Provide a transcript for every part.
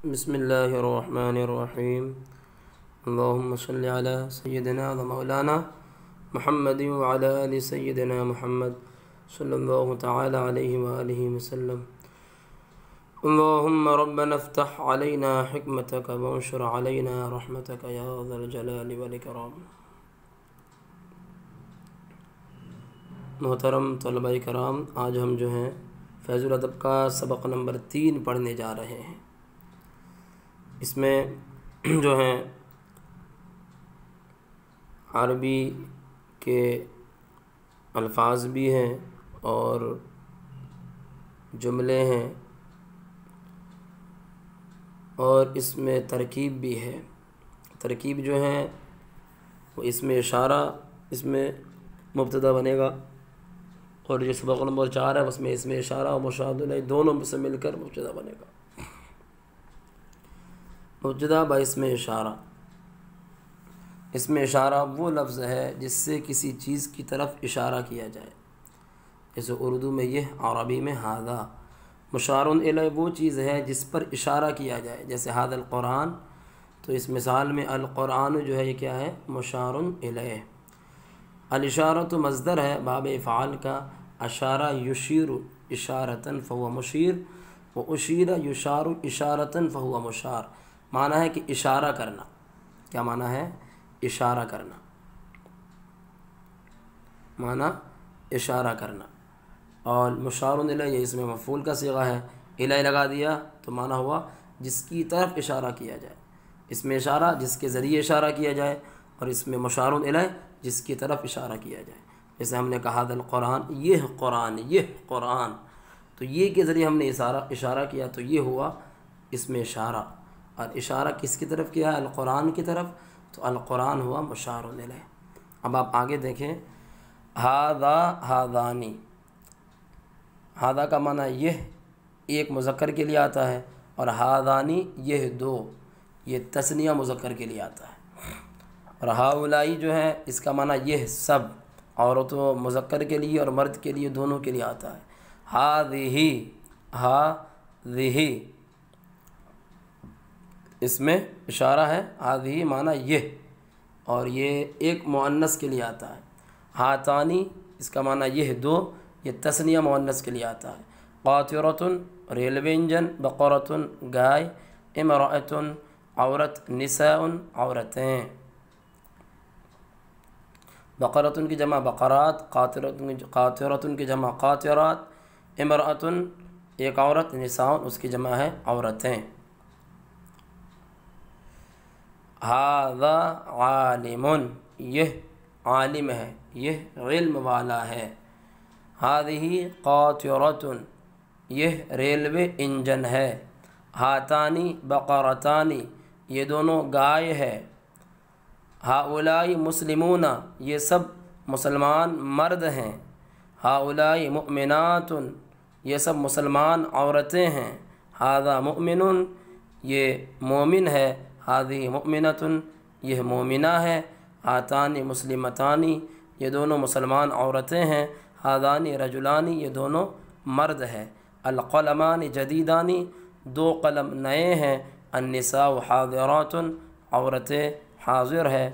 بسم اللہ الرحمن الرحیم اللہم صلی علی سیدنا و مولانا محمد وعلی آل سیدنا محمد صلی اللہ تعالی علیہ وآلہ وسلم اللہم ربنا افتح علینا حکمتک وانشر علینا رحمتک یا ذا الجلال والاکرام۔ محترم طلبہ کرام، آج ہم جو ہیں فیض الادب کا سبق نمبر 3 پڑھنے جا رہے ہیں۔ اس میں جو ہیں عربی کے الفاظ بھی ہیں اور جملے ہیں اور اس میں ترکیب بھی ہے۔ ترکیب جو ہے وہ اس میں اشارہ، اس میں مبتدا بنے گا، اور جو سبق نمبر 4 ہے اس میں اشارہ اور مشار الیہ دونوں سے مل کر مبتدا بنے گا۔ مبتدا با اسم اشارہ، اسم اشارہ وہ لفظ ہے جس سے کسی چیز کی طرف اشارہ کیا جائے، جیسے اردو میں یہ، عربی میں ھذا۔ مشار الیہ وہ چیز ہے جس پر اشارہ کیا جائے، جیسے ھذا القرآن، تو اس مثال میں القرآن جو ہے یہ کیا ہے؟ مشار الیہ۔ الاشارۃ مصدر ہے باب افعال کا، اشارہ یشیر اشارۃ فہو مشیر، و اشیر یشار اشارۃ فہو مشار۔ معنی ہے کہ اشارہ کرنا۔ کیا معنی ہے؟ اشارہ کرنا، معنی اشارہ کرنا۔ اور مشار الیہ اس میں مفعول کا صیغہ ہے، الیہ لگا دیا تو معنی ہوا جس کی طرف اشارہ کیا جائے۔ اس میں اشارہ جس کے ذریعے اشارہ کیا جائے، اور اس میں مشار الیہ جس کی طرف اشارہ کیا جائے۔ جیسے ہم نے کہا ذا القرآن، یہ قرآن، یہ قرآن، تو یہ کے ذریعے ہم نے اشارہ کیا، تو یہ ہوا اس میں اشارہ۔ اور اشارہ کس کی طرف کیا ہے؟ القرآن کی طرف، تو القرآن ہوا مشار الیہ۔ اب آپ آگے دیکھیں، ھذا ھذانی، ھذا کا معنی یہ ایک مذکر کے لیے آتا ہے، اور ھذانی یہ دو، یہ تثنیہ مذکر کے لیے آتا ہے۔ اور ھؤلائی جو ہے اس کا معنی یہ سب، عورت و مذکر کے لیے اور مرد کے لیے دونوں کے لیے آتا ہے۔ ھذہ، ھذہ اس میں اشارہ ہے، ھذہ معنی یہ، اور یہ ایک مؤنث کے لیے آتا ہے۔ ھاتانی اس کا معنی یہ دو، یہ تثنیہ مؤنث کے لیے آتا ہے۔ قاطرۃ ریلوے انجن، بقرۃ گائے، امرأۃ عورت، نساء عورتیں۔ بقرۃ کی جمع بقرات، قاطرۃ کی جمع قاطرات، امرأۃ ایک عورت، نساء اس کی جمع ہے عورتیں۔ ھذا عالم، یہ عالم ہے، یہ علم والا ہے۔ ھذہ قاطرۃ، یہ ریلوے انجن ہے۔ ھاتانی بقرتان، یہ دونوں گائے ہے۔ ھؤلاء مسلمون، یہ سب مسلمان مرد ہیں۔ ھؤلاء مؤمنات، یہ سب مسلمان عورتیں ہیں۔ ھذا مؤمن، یہ مومن ہے۔ ھذہ مؤمنۃ، یہ مومنہ ہے۔ ھاتان مسلمتان، یہ دونوں مسلمان عورتیں ہیں۔ ھذان رجلان، یہ دونوں مرد ہیں۔ القلمان جدیدان، دو قلم نئے ہیں۔ النساء حاضرات، عورتیں حاضر ہے۔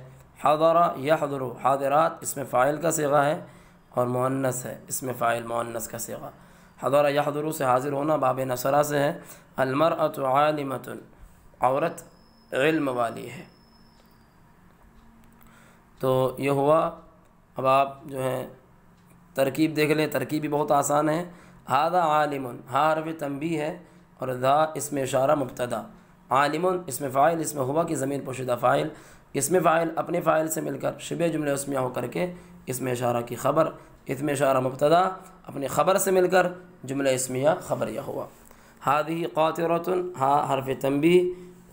حضر یحضر، حاضرات اس میں فاعل کا صیغہ ہے اور مؤنث ہے، اس میں فاعل مؤنث کا صیغہ۔ حضر یحضر سے حاضر ہونا باب نصرہ سے ہے۔ المرأۃ عالمۃ، عورت علم والی ہے۔ تو یہ ہوا۔ اب آپ جو ہے ترکیب دیکھ لیں، ترکیب بھی بہت آسان ہے۔ ھذا عالم، ہا حرف تنبیہ ہے اور ذا اس میں اشارہ مبتدا، عالم اس میں فاعل، اس میں ہوا کہ ضمیر پوشیدہ فاعل، اس میں فاعل اپنے فاعل سے مل کر شبہ جملہ اسمیہ ہو کر کے اس میں اشارہ کی خبر، اس میں اشارہ مبتدا اپنے خبر سے مل کر جملہ اسمیہ خبریہ ہوا۔ ھذہ قاطرۃ، ہا حرف تنبیہ،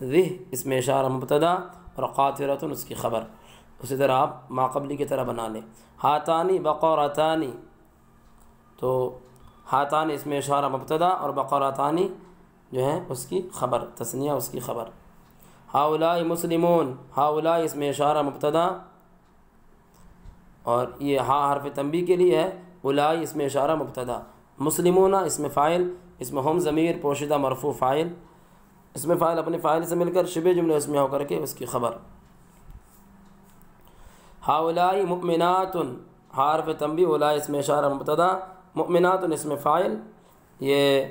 ذہ اس میں اشارہ مبتدا اور قاطرۃ اس کی خبر۔ اسی طرح آپ ماقبلی کی طرح بنا لیں۔ ھاتانی بقرتان، تو ھاتان اس میں اشارہ مبتدا اور بقرتان جو ہیں اس کی خبر، تثنیہ اس کی خبر۔ ھؤلاء مسلمون، ھؤلاء اس میں اشارہ مبتدا اور یہ ہا حرف تنبیہ کے لیے ہے، اولائی اس میں اشارہ مبتدا، مسلمون اس میں فاعل، اس میں ہم ضمیر پوشیدہ مرفوع فاعل، اسم فاعل اپنے فاعل سے مل کر شبہ جملہ اسمیہ ہو کر کے اس کی خبر۔ ہؤلاء مؤمنات، حرف تنبیہ، اولئک اسم اشارہ مبتدا، مؤمنات اسم فاعل، یہ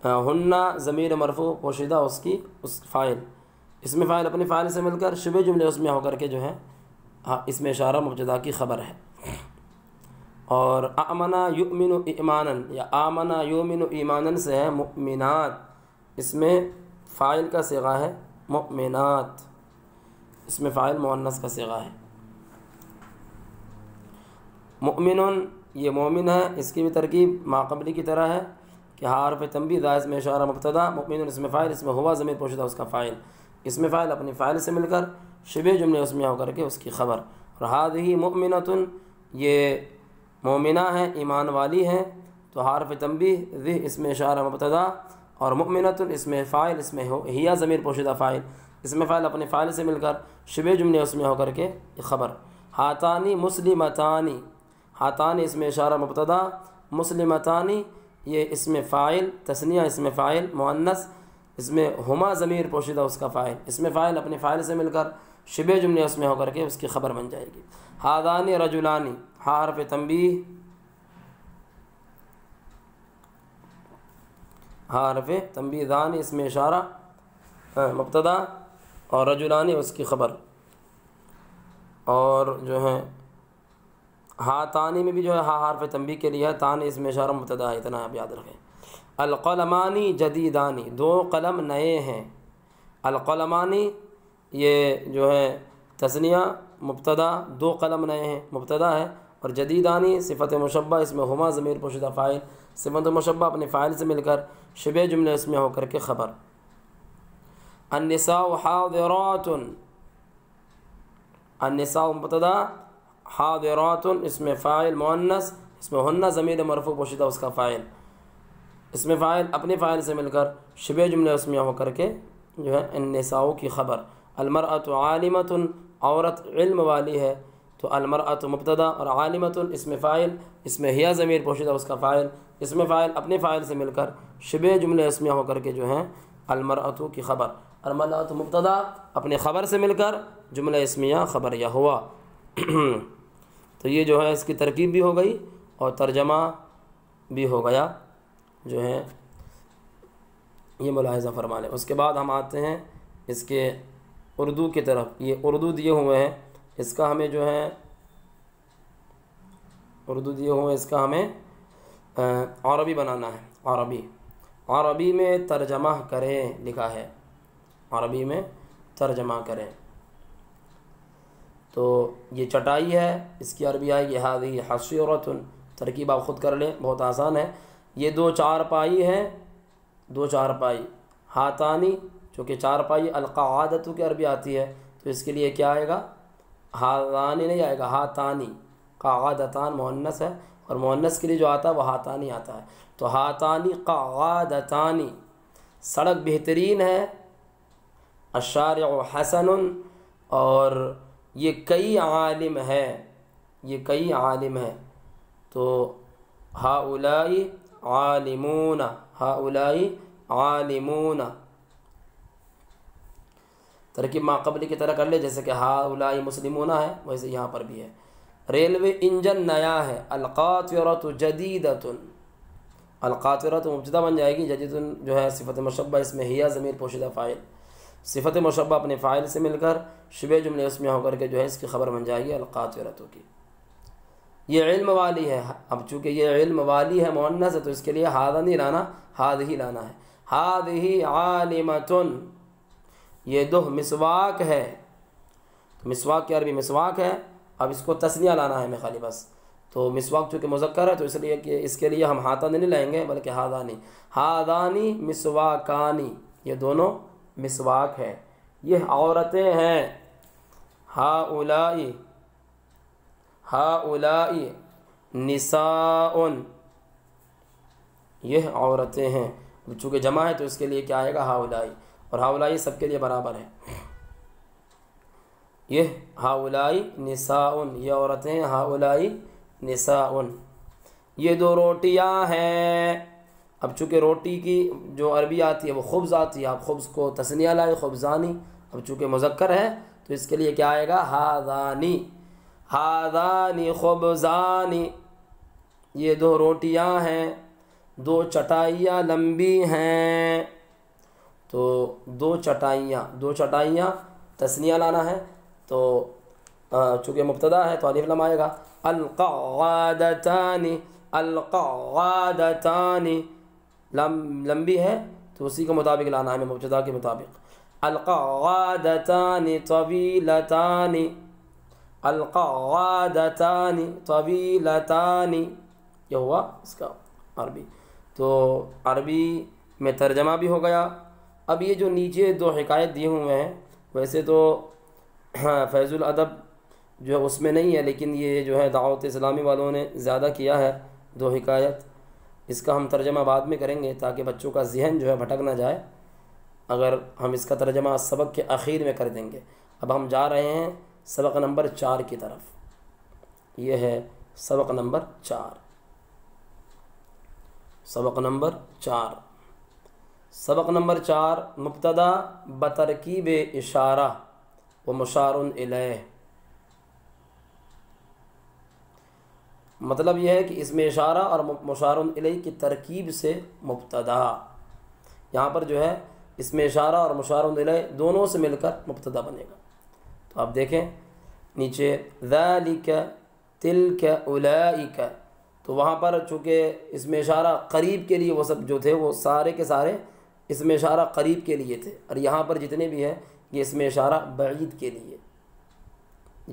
ہن ضمیر مرفوع پوشیدہ اس فاعل، اسم فاعل اپنے فاعل سے مل کر شبہ جملہ اسمیہ ہو کر کے جو ہے اسم اشارہ مبتدا کی خبر ہے۔ اور آمنا یؤمن ایمانا یا آمنا یؤمن ایمانا سے ہے مؤمنات، اس میں فاعل کا صیغہ ہے مؤمنات، اس میں فاعل مؤنث کا صیغہ ہے۔ مؤمن یہ مومن ہے، اس کی بھی ترکیب ما قبلی کی طرح ہے کہ حرف تنبیہ ذا اسم اشارہ مبتدا، مؤمن اسم فاعل، اس میں ہوا ضمیر پوشیدہ اس کا فاعل، اسم فاعل اپنے فاعل سے مل کر شبہ جملہ اسمیہ ہو کر کے اس کی خبر۔ اور ہذہ مؤمنۃ یہ مومنہ ہیں، ایمان والی ہیں، تو حرف تنبیہ ذہ اسم اشارہ مبتدا اور مؤمنۃ اسم فاعل، اس میں ہیا ضمیر پوشیدہ فاعل، اسم فاعل اپنے فاعل سے مل کر شبہ جملہ اسمیہ ہو کر کے خبر۔ ہاتانی مسلمتانی، ہاتانی اسم اشارہ مبتدا، مسلمتانی یہ اسم فاعل، تثنیہ اسم فاعل مؤنث، اس میں ہما ضمیر پوشیدہ اس کا فاعل، اسم فاعل اپنے فاعل سے مل کر شبہ جملہ اس میں ہو کر کے اس کی خبر بن جائے گی۔ ہذان رجلانی، حرف تنبیہ، حرف تنبیہ، ذان اسم اشارہ مبتدا اور رجلانی اس کی خبر۔ اور جو ہے ہاتانی میں بھی جو ہے حرف تنبیہ کے لیے ہے، تان اسم اشارہ مبتدا ہے، اتنا آپ یاد رکھیں۔ القلمانی جدیدانی، دو قلم نئے ہیں، القلمانی یہ جو ہے تثنیہ مبتدا، دو قلم نئے ہیں مبتدا ہے، اور جدیدانی صفت مشبہ، اس میں ہما ضمیر پوشیدہ فاعل، صفت مشبہ اپنے فاعل سے مل کر شبہ جملہ اس میں ہو کر کے خبر۔ النساء حاضرات، النساء مبتدا، حاضرات اس میں فاعل مؤنث، اس میں ہن ضمیر مرفوع پوشیدہ اس کا فاعل، اس میں فاعل اپنے فاعل سے مل کر شبہ جملہ اسمیہ ہو کر کے جو ہے النساء کی خبر۔ المرأۃ عالمۃ، عورت علم والی ہے، تو المرأۃ مبتدا اور عالمۃ اس میں فاعل، اس میں ہیا ضمیر پوشیدہ اس کا فاعل، اس میں فاعل اپنے فاعل سے مل کر شبہ جملہ اسمیہ ہو کر کے جو ہے المرأۃ کی خبر۔ المرأۃ مبتدا اپنے خبر سے مل کر جملہ اسمیہ خبر یا ہوا۔ تو یہ جو ہے اس کی ترکیب بھی ہو گئی اور ترجمہ بھی ہو گیا، جو ہے یہ ملاحظہ فرما لیں۔ اس کے بعد ہم آتے ہیں اس کے اردو کی طرف، یہ اردو دیے ہوئے ہیں، اس کا ہمیں جو ہے اردو دیے ہوئے ہیں، اس کا ہمیں عربی بنانا ہے، عربی میں ترجمہ کریں لکھا ہے، عربی میں ترجمہ کریں۔ تو یہ چٹائی ہے، اس کی عربی آئے گی ہذہ حصیرۃ، ترکیب آپ خود کر لیں، بہت آسان ہے۔ یہ دو چارپائی ہیں، دو چارپائی، ہاتانی چونکہ چارپائی القعادۃ کی عربی آتی ہے، تو اس کے لیے کیا آئے گا؟ ہاتانی نہیں آئے گا، ہاتانی، قعادتان مؤنث ہے، اور مؤنث کے لیے جو آتا ہے وہ ہاتانی آتا ہے، تو ہاتانی قعادتانی، سڑک بہترین ہے، الشارع حسن، اور یہ کئی عالم ہے، یہ کئی عالم ہے، تو ہؤلاء عالمون، ہؤلاء عالمون، ترکیب ما قبلی کی طرح کر لے، جیسے کہ ہؤلاء مسلمون ہے، ویسے یہاں پر بھی ہے۔ ریلوے انجن نیا ہے، القاطرۃ جدیدۃ، القاطرۃ مبتدا بن جائے گی، جدید جو ہے صفت مشبہ، اس میں ہیا ضمیر پوشیدہ فاعل، صفت مشبہ اپنے فاعل سے مل کر شبہ جملہ اسمیہ ہو کر کے جو ہے اس کی خبر بن جائے گی القاطرۃ کی۔ یہ علم والی ہے، اب چونکہ یہ علم والی ہے مؤنث ہے، تو اس کے لیے ہذا نہیں لانا، ہذہ لانا ہے۔ ہذہ عالمۃ، یہ دو مسواک ہے، تو مسواک کی عربی مسواک ہے، اب اس کو تثنیہ لانا ہے ہمیں خالی بس، تو مسواک چونکہ مذکر ہے تو اس لیے کہ اس کے لیے ہم ہاتان نہیں لائیں گے بلکہ ہذانی، ہذانی مسواکانی، یہ دونوں مسواک ہے، یہ عورتیں ہیں، ہؤلاء، ہؤلاء نساء، یہ عورتیں ہیں، چونکہ جمع ہے تو اس کے لیے کیا آئے گا؟ ہؤلاء، اور ہؤلاء سب کے لیے برابر ہے، یہ ہؤلاء نساء، یہ عورتیں ہیں، ہؤلاء نساء۔ یہ دو روٹیاں ہیں، اب چونکہ روٹی کی جو عربی آتی ہے وہ خبز آتی ہے، آپ خبز کو تثنیہ لائے خبزانی، اب چونکہ مذکر ہے تو اس کے لیے کیا آئے گا؟ ہاذانی، ہاذانی خبزانی، یہ 2 روٹیاں ہیں، 2 چٹائیاں لمبی ہیں، تو 2 چٹائیاں تثنیہ لانا ہے، تو چونکہ مبتدا ہے تو الف لام آئے گا، القعادتان، القعادتان لمبی ہے تو اسی کے مطابق لانا ہے، مبتدا کے مطابق، القعادتان طویلتان، القعادتان طویلتان، یہ ہوا اس کا عربی۔ تو عربی میں ترجمہ بھی ہو گیا۔ اب یہ جو نیچے 2 حکایت دیے ہوئے ہیں، ویسے تو فیض الادب جو ہے اس میں نہیں ہے، لیکن یہ جو ہے دعوت اسلامی والوں نے زیادہ کیا ہے 2 حکایت، اس کا ہم ترجمہ بعد میں کریں گے تاکہ بچوں کا ذہن جو ہے بھٹک نہ جائے، اگر ہم اس کا ترجمہ سبق کے آخر میں کر دیں گے۔ اب ہم جا رہے ہیں سبق نمبر 4 کی طرف، یہ ہے سبق نمبر 4، سبق نمبر 4۔ سبق نمبر 4 مبتدا بترکیب اشارہ و مشار الیہ، مطلب یہ ہے کہ اس میں اشارہ اور مشار الیہ کی ترکیب سے مبتدا، یہاں پر جو ہے اس میں اشارہ اور مشار الیہ دونوں سے مل کر مبتدا بنے گا۔ تو آپ دیکھیں نیچے ذالک تلک اولئک، تو وہاں پر چونکہ اس میں اشارہ قریب کے لیے وہ سب جو تھے وہ سارے کے سارے اس میں اشارہ قریب کے لیے تھے، اور یہاں پر جتنے بھی ہیں یہ اس میں اشارہ بعید کے لیے،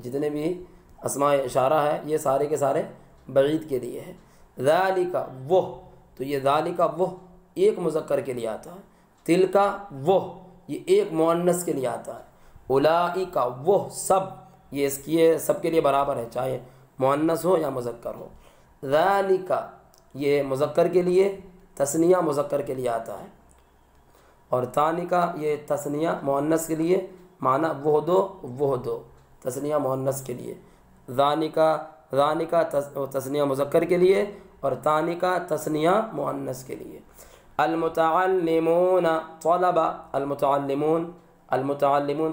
جتنے بھی اسماء اشارہ ہے یہ سارے کے سارے بعید کے لیے ہے۔ ذالک وہ، تو یہ ذالک وہ ایک مذکر کے لیے آتا ہے، تلک وہ یہ ایک مؤنث کے لیے آتا ہے، اولئک وہ سب، یہ اس کی سب کے لیے برابر ہے چاہے مؤنث ہو یا مذکر ہو۔ ذالک یہ مذکر کے لیے، تثنیہ مذکر کے لیے آتا ہے، اور تانکا یہ تثنیہ مؤنث کے لیے، معنی وہ دو تثنیہ مؤنث کے لیے، ذانکا تثنیہ مذکر کے لیے، اور تانکا تثنیہ مؤنث کے لیے۔ المتعلمون طلبہ، المتعلمون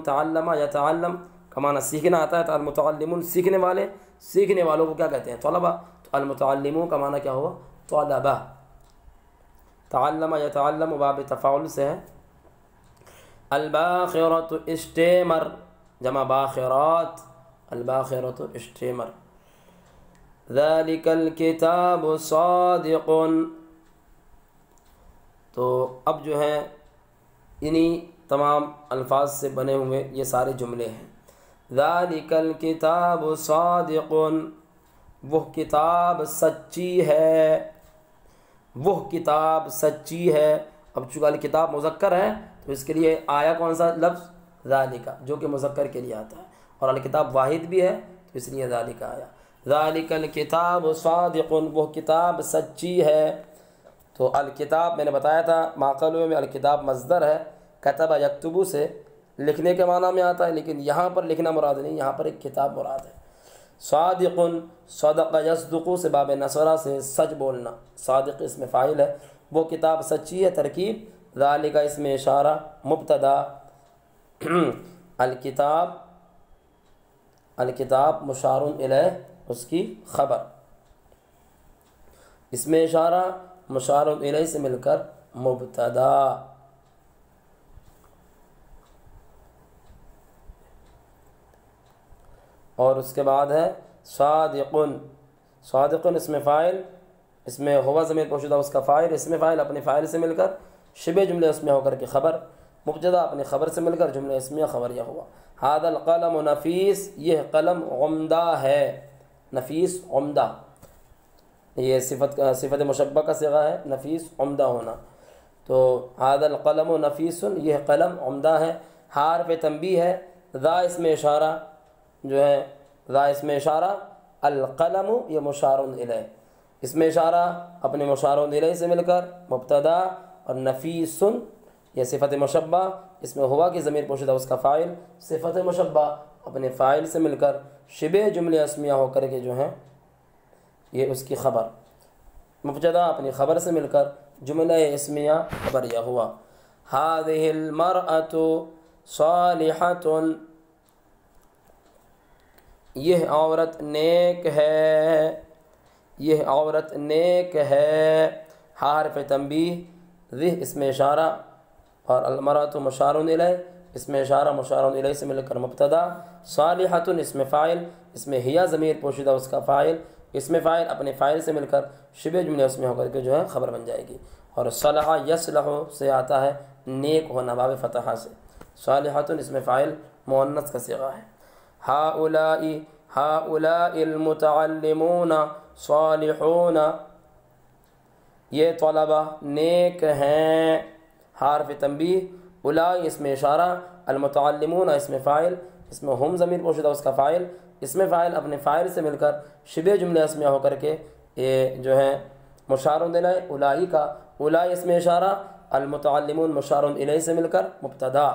تعلم یتعلم کا معنی سیکھنا آتا ہے، تو المتعلمون سیکھنے والے، سیکھنے والوں کو کیا کہتے ہیں؟ طلبہ، تو المتعلمون کا معنی کیا ہوا؟ طلبہ۔ تعلم یتعلم باب تفاعل سے ہے۔ الباخرۃ اسٹیمر، جمع باخرات، الباخرۃ اسٹیمر۔ ذالک الکتاب صادق، تو اب جو ہے انہی تمام الفاظ سے بنے ہوئے یہ سارے جملے ہیں۔ ذالک الکتاب صادق، وہ کتاب سچی ہے، وہ کتاب سچی ہے۔ اب چونکہ الکتاب مذکر ہے تو اس کے لیے آیا کون سا لفظ؟ ذالک، جو کہ مذکر کے لیے آتا ہے، اور الکتاب واحد بھی ہے تو اس لیے ذالک آیا۔ ذالک الکتاب صادق، وہ کتاب سچی ہے۔ تو الکتاب میں نے بتایا تھا ماقلو میں الکتاب مصدر ہے، کتب یکتبو سے لکھنے کے معنی میں آتا ہے، لیکن یہاں پر لکھنا مراد نہیں، یہاں پر ایک کتاب مراد ہے۔ صادق، صدق یصدق سے باب نصرہ سے سچ بولنا، صادق اس میں فاعل ہے، وہ کتاب سچی ہے، ترکیب ذالک اس میں اشارہ، مبتدا الکتاب مشار الیہ اس کی خبر، اس میں اشارہ مشار الیہ سے مل کر مبتدا۔ اور اس کے بعد ہے صادقن، صادقن اس میں فاعل، اس میں ہوا ضمیر پوشیدہ اس کا فاعل، اس میں فاعل اپنے فاعل سے مل کر شبہ جملے اس میں ہو کر کے خبر، مبتدا اپنے خبر سے مل کر جملہ اسمیہ خبریہ ہوا۔ ھذا القلم نفیس، یہ قلم عمدہ ہے، نفیس عمدہ، یہ صفت مشبہ کا صیغہ ہے، نفیس عمدہ ہونا، تو ھذا القلم نفیس، یہ قلم عمدہ ہے۔ حرف تنبیہ ہے، ذا اس میں اشارہ جو ہے، ذا اس میں اشارہ، القلم یہ مشار الیہ، اس میں اشارہ اپنے مشار الیہ سے مل کر مبتدا، اور نفیس یہ صفت مشبہ، اس میں ہوا کی ضمیر پوشیدہ اس کا فاعل، صفت مشبہ اپنے فاعل سے مل کر شبہ جملے اسمیہ ہو کر کے جو ہیں یہ اس کی خبر۔ مبتدا اپنی خبر سے مل کر جملہ اسمیہ خبریہ ہوا۔ هذه المرأة صالحة، یہ عورت نیک ہے، یہ عورت نیک ہے۔ حرف تنبیہ، ذہ اسم اشارہ اور المرأة مشار الیہ، اسم اشارہ مشار الیہ سے مل کر مبتدا، صالحۃ اسم فاعل، اس میں ہیا ضمیر پوشیدہ اس کا فاعل، اسم فاعل اپنے فاعل سے مل کر شبہ جملہ اس میں ہو کر کے جو ہے خبر بن جائے گی۔ اور صلح یصلح سے آتا ہے نیک ہونا، باب فتحہ سے۔ صالحۃ اسم فاعل مؤنث کا صیغہ ہے۔ ہؤلاء المتعلمون صالحون، یہ طلبہ نیک ہیں۔ حرف تنبیہ، اولائی اسم اشارہ، المتعلمون اسم فاعل، اس میں ہم ضمیر پوشیدہ اس کا فاعل، اسم فاعل اپنے فاعل سے مل کر شبہ جملہ اسمیہ ہو کر کے یہ جو ہے مشار الیہ، اولائی کا اولائی اسم اشارہ، المتعلمون مشار الیہ سے مل کر مبتدا۔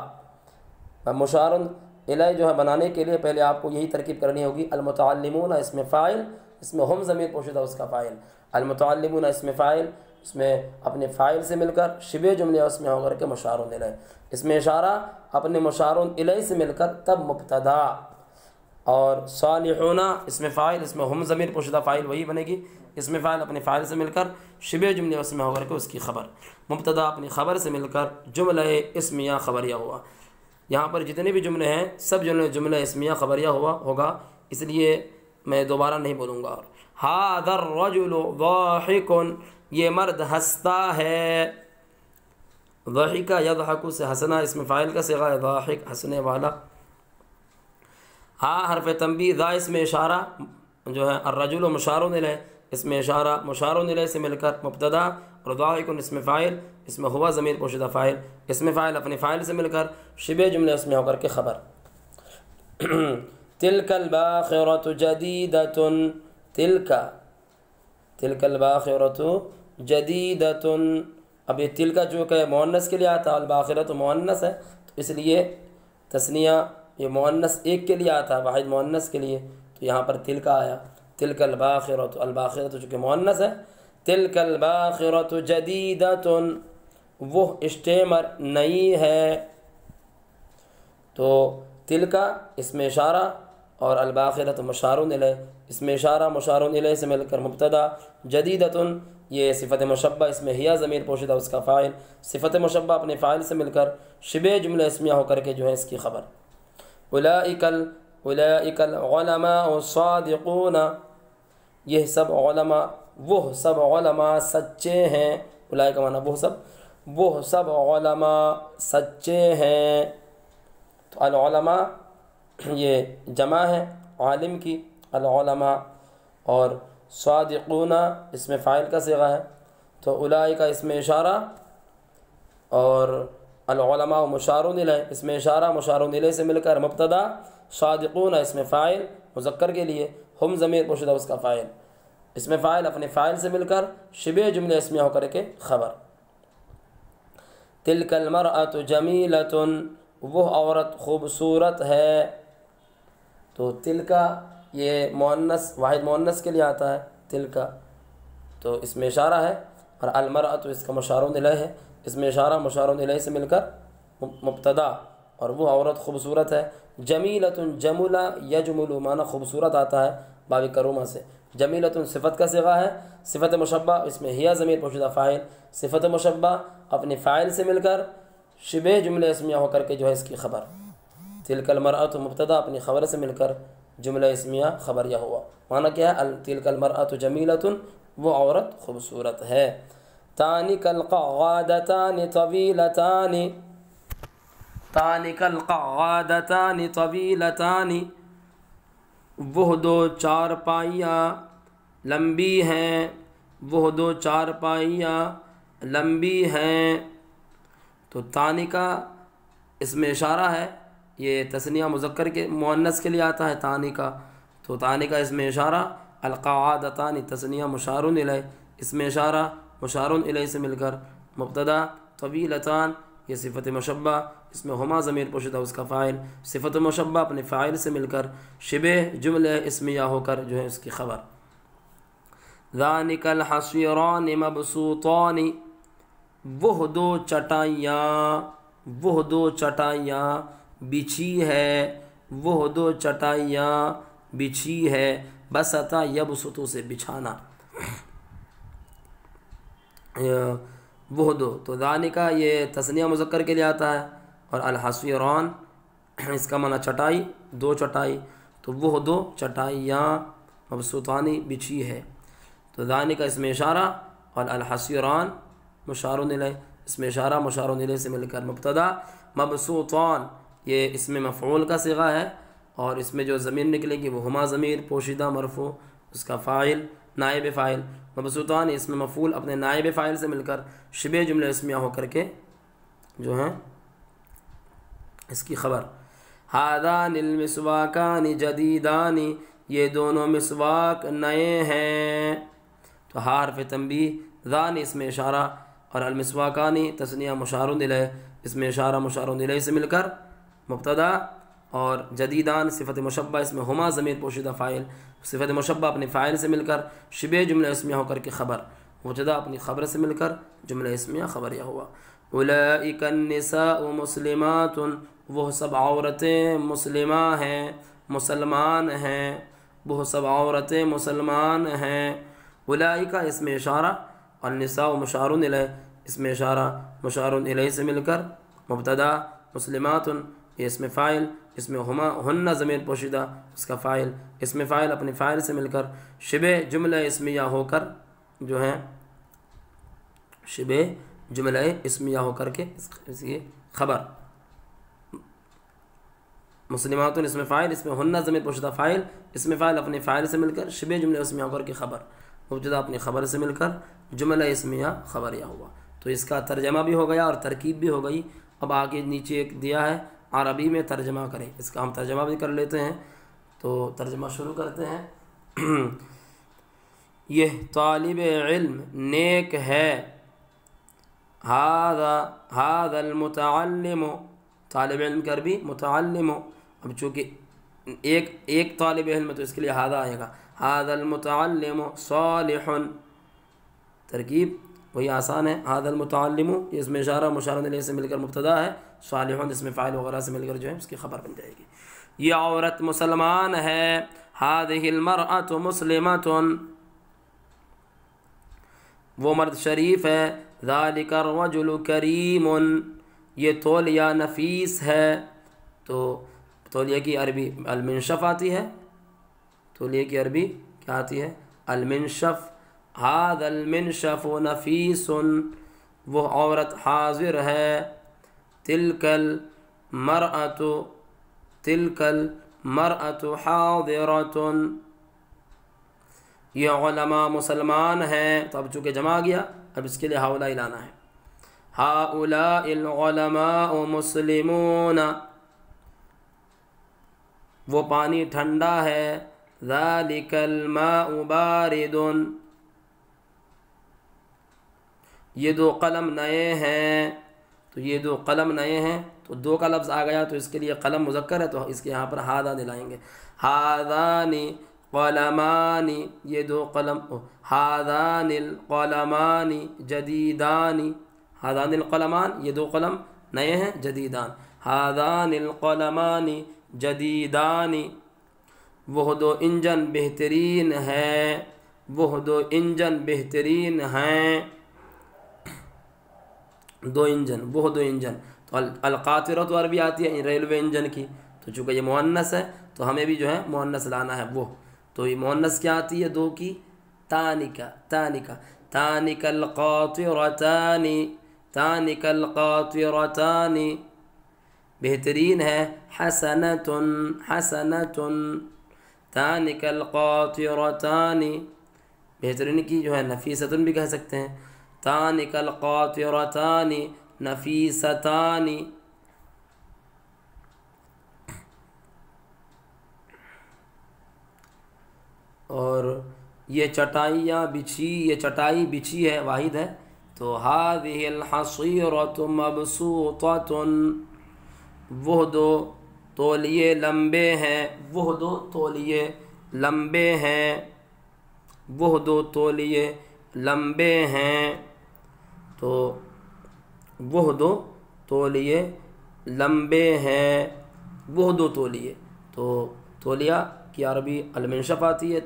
مشار الیہ جو ہے بنانے کے لیے پہلے آپ کو یہی ترکیب کرنی ہوگی، المتعلمون اسم فاعل، اس میں ہم ضمیر پوشیدہ اس کا فاعل، المتعلمون اسم فاعل، اس میں اپنے فاعل سے مل کر شبہ جملہ اس میں ہو کر کے مشار الیہ، اس میں اشارہ اپنے مشار الیہ سے مل کر تب مبتدا۔ اور صالحون اس میں فاعل، اس میں ہم ضمیر پوشیدہ فاعل وہی بنے گی، اس میں فاعل اپنے فاعل سے مل کر شبہ جملہ اس میں ہو کر کے اس کی خبر، مبتدا اپنی خبر سے مل کر جملہ اسمیہ خبریہ ہوا۔ یہاں پر جتنے بھی جملے ہیں سب جملہ اسمیہ خبریہ ہوگا، اس لیے میں دوبارہ نہیں بولوں گا۔ ھذا الرجل ضاحک، یہ مرد ہنستا ہے۔ ضحک یضحک سے ہنسنا اسم فاعل کا صیغہ ہے، ضاحک ہنسنے والا۔ ہاں حرف تنبیہ، ذا اسم اشارہ جو ہے، الرجل مشار الیہ، اسم اشارہ مشار الیہ سے مل کر مبتدا، اور ضاحک اسم فاعل، اس میں ہوا ضمیر پوشیدہ فاعل، اسم فاعل اپنے فاعل سے مل کر شبہ جملہ اس میں ہو کر کے خبر۔ تلک الباخرۃ جدیدۃ، تلک الباخرۃ جدیدۃ، اب یہ تلک جو کہ مؤنث کے لیے آتا ہے، الباخرۃ مؤنث ہے تو اس لیے تثنیہ یہ مؤنث ایک کے لیے آتا ہے، واحد مؤنث کے لیے، تو یہاں پر تلک آیا۔ تلک الباخرۃ، الباخرۃ جو کہ مؤنث ہے، تلک الباخرۃ جدیدۃ، وہ اسٹیمر نئی ہے۔ تو تلک اسم اشارہ اور الباخرۃ مشار الیہ، اسم اشارہ مشار الیہ سے مل کر مبتدا، جدیدۃ یہ صفت مشبہ، اس میں ہیا ضمیر پوشیدہ اس کا فاعل، صفت مشبہ اپنے فاعل سے مل کر شبہ جملہ اسمیہ ہو کر کے جو ہے اس کی خبر۔ اولئک العلماء الصادقون، یہ سب علماء، وہ سب علماء سچے ہیں۔ اولئک کا معنی وہ سب علماء سچے ہیں۔ تو العلماء یہ جمع ہے عالم کی، العلماء، اور صادقون اس میں فاعل کا صیغہ ہے، تو اولئک اسم اشارہ اور العلماء مشار الیہ، اس میں اشارہ مشار الیہ سے مل کر مبتدا، صادقون اس میں فاعل مذکر کے لیے، ہم ضمیر پوشیدہ اس کا فاعل، اس میں فاعل اپنے فاعل سے مل کر شبہ جملہ اسمیہ ہو کر کے خبر۔ تلک المرأۃ جمیلۃ، وہ عورت خوبصورت ہے۔ تو تلکا یہ مؤنث واحد مؤنث کے لیے آتا ہے، تلکا تو اس میں اشارہ ہے، اور المرأۃ اس کا مشار الیہ ہے، اس میں اشارہ مشار الیہ سے مل کر مبتدا، اور وہ عورت خوبصورت ہے۔ جمیلۃ جمل یجمل معنی خوبصورت آتا ہے باب کرومہ سے، جمیلۃ صفت کا صیغہ ہے، صفت مشبہ اس میں ہیا ضمیر پوشیدہ فاعل، صفت مشبہ اپنے فاعل سے مل کر شبہ جملہ اسمیہ ہو کر کے جو ہے اس کی خبر۔ تلک المرأۃ مبتدا اپنی خبر سے مل کر جملہ اسمیہ خبریہ ہوا، معنی کیا ہے؟ تلک المرأۃ جمیلۃ، وہ عورت خوبصورت ہے۔ تانک القعادتان طویلتان، تانک القعادتان طویلتان، وہ دو چارپائیاں لمبی ہیں، وہ دو چارپائیاں لمبی ہیں۔ تو تانکا اس میں اشارہ ہے، یہ تثنیہ مذکر کے مؤنث کے لیے آتا ہے تانکا، تو تانکا اس میں اشارہ، القعادتان تثنیہ مشار الیہ، اس میں اشارہ مشار الیہ سے مل کر مبتدا، طویلتان یہ صفت مشبہ، اس میں ہما ضمیر پوشیدہ اس کا فاعل، صفت مشبہ اپنے فاعل سے مل کر شبہ جملہ اسمیہ ہو کر جو ہے اس کی خبر۔ ذَانِكَ الْحَصِيرَانِ مَبْسُوطَانِ، وہ دو چٹائیاں بچھی ہے، وہ دو چٹائیاں بچھی ہے، بسطا یبسطو سے بچھانا، وہ دو تو ذَانِكَ یہ تثنیہ مذکر کے لیے آتا ہے، اور الحصیران اس کا معنی چٹائی، دو چٹائی، تو وہ دو چٹائیاں مبسوطانی بچھی ہے، تو ذَانِكَ اس میں اشارہ اور الحصیران مشار الیہ، اس میں اشارہ مشار الیہ سے مل کر مبتدا، مبسوطان یہ اس میں مفعول کا صیغہ ہے، اور اس میں جو ضمیر نکلے گی وہ ہما ضمیر پوشیدہ مرفوع، اس کا فاعل نائب فاعل، مبسوطان اس میں مفعول اپنے نائب فاعل سے مل کر شبہ جملہ اسمیہ ہو کر کے جو ہیں اس کی خبر۔ ہذان المسواکان جدیدان، یہ دونوں مسواک نئے ہیں، تو حرف تنبیہ، ذان اس میں اشارہ اور المسواکانی تثنیہ مشار الیہ، اس میں اشارہ مشار الیہ سے مل کر مبتدا، اور جدیدان صفت مشبہ اس میں ہما ضمیر پوشیدہ فاعل، صفت مشبہ اپنے فاعل سے مل کر شبہ جملہ اسمیہ ہو کر کے خبر، مبتدا اپنی خبر سے مل کر جملہ اسمیہ خبریہ ہوا۔ اولئک النساء مسلمات، وہ سب عورتیں مسلمہ ہیں، مسلمان ہیں، وہ سب عورتیں مسلمان ہیں، اولئک اس میں اشارہ، النساء مشار الیہ اس میں اشارہ مشار الیہ سے مل کر مبتدا، مسلمات یہ اس میں فاعل، اس میں ہن ضمیر پوشیدہ اس کا فاعل، اس میں فاعل اپنے فاعل سے مل کر شبہ جملہ اسمیہ ہو کر جو ہے شبہ جملہ اسمیہ ہو کر کے اس کی خبر، مسلمات اس میں فاعل، اس میں ہن ضمیر پوشیدہ فاعل، اس میں فاعل اپنے فاعل سے مل کر شبہ جملہ اسمیہ ہو کر کے خبر، مبتدا اپنی خبر سے مل کر جملہ اسمیہ خبریہ ہوا۔ تو اس کا ترجمہ بھی ہو گیا اور ترکیب بھی ہو گئی۔ اب آگے نیچے ایک دیا ہے عربی میں ترجمہ کریں، اس کا ہم ترجمہ بھی کر لیتے ہیں، تو ترجمہ شروع کرتے ہیں۔ یہ طالب علم نیک ہے، هذا المتعلم، طالب علم کی عربی متعلم، اب چونکہ ایک طالب علم ہے تو اس کے لیے هذا آئے گا، هذا المتعلم صالح، ترکیب وہی آسان ہے، هذا المتعلم اس میں اشارہ مشار الیہ سے مل کر مبتدا ہے، صالح اس میں فاعل وغیرہ سے مل کر جو ہے اس کی خبر بن جائے گی۔ یہ عورت مسلمان ہے، هذه المرأة مسلمة، وہ مرد شریف ہے، ذالک الرجل کریم، یہ تولیہ نفیس ہے، تو تولیہ کی عربی المنشف آتی ہے، تولیہ کی عربی کیا آتی ہے؟ المنشف، هذا المنشف نفیس، وہ عورت حاضر ہے، تلک المرأة حاضرۃ، یہ علماء مسلمان ہیں، تو اب چونکہ جمع گیا اب اس کے لیے ہؤلاء لانا ہے، ہؤلاء العلماء مسلمون، وہ پانی ٹھنڈا ہے، ذالک الماء بارد، یہ دو قلم نئے ہیں، تو یہ دو قلم نئے ہیں، تو دو کا لفظ آ گیا تو اس کے لیے قلم مذکر ہے تو اس کے یہاں پر ہادہ دلائیں گے، ہادان قلمان، یہ دو قلم، ہادان القلمان جدیدان، ہادان القلمان یہ دو قلم نئے ہیں، جدیدان، ہادان القلمان جدیدان، وہ دو انجن بہترین ہیں، وہ دو انجن بہترین ہیں، دو انجن، وہ دو انجن، تو القاطرہ تو عربی آتی ہے ریلوے انجن کی، تو چونکہ یہ مؤنث ہے تو ہمیں بھی جو ہے مؤنث لانا ہے وہ، تو یہ مؤنث کیا آتی ہے دو کی؟ تانکا، تانک القاطرتان، تانک القاطرتان، بہترین ہے، حسنۃ، تانک القاطرتان، بہترین کی جو ہے نفیست بھی کہہ سکتے ہیں، تانک القاطرتان نفیستان، اور یہ چٹائیاں بچھی، یہ چٹائی بچھی ہے واحد ہے، تو هذه الحصیرۃ مبسوطۃ، وہ دو تولیے لمبے ہیں، وہ دو تولیے لمبے ہیں، وہ دو تولیے لمبے ہیں، تو وہ دو تولیے لمبے ہیں، وہ دو تولیے، تو تولیہ کی عربی المنشف آتی ہے،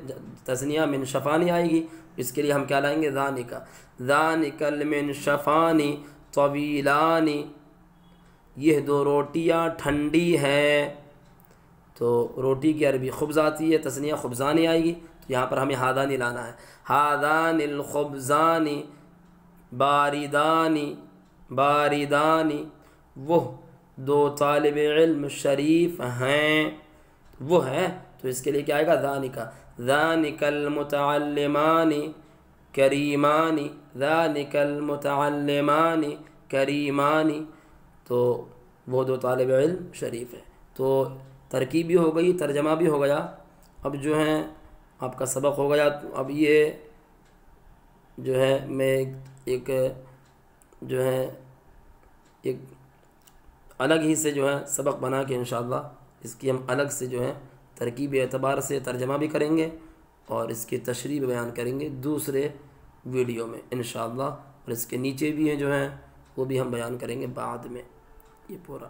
تثنیہ منشفانی آئے گی، اس کے لیے ہم کیا لائیں گے؟ ذانکا، ذانکا المنشفانی طویلانی، یہ دو روٹیاں ٹھنڈی ہیں، تو روٹی کی عربی خبز آتی ہے، تثنیہ خبزانی آئے گی، تو یہاں پر ہمیں ہادانی لانا ہے، ہادان الخبزانی باردانی، باردانی، وہ دو طالب علم شریف ہیں، وہ ہے، تو اس کے لیے کیا آئے گا؟ ذانکا، ذانکا المتعلمانی کریمانی، ذانکا المتعلمانی کریمانی، تو وہ دو طالب علم شریف ہیں، تو ترکیب بھی ہو گئی، ترجمہ بھی ہو گیا، اب جو ہے آپ کا سبق ہو گیا، تو اب یہ جو ہے میں ایک جو ہے ایک الگ ہی سے جو ہے سبق بنا کے انشاءاللہ اس کی ہم الگ سے جو ہے ترکیب اعتبار سے ترجمہ بھی کریں گے اور اس کی تشریح بھی بیان کریں گے دوسرے ویڈیو میں انشاءاللہ، اور اس کے نیچے بھی ہیں جو ہیں وہ بھی ہم بیان کریں گے بعد میں، یہ پورا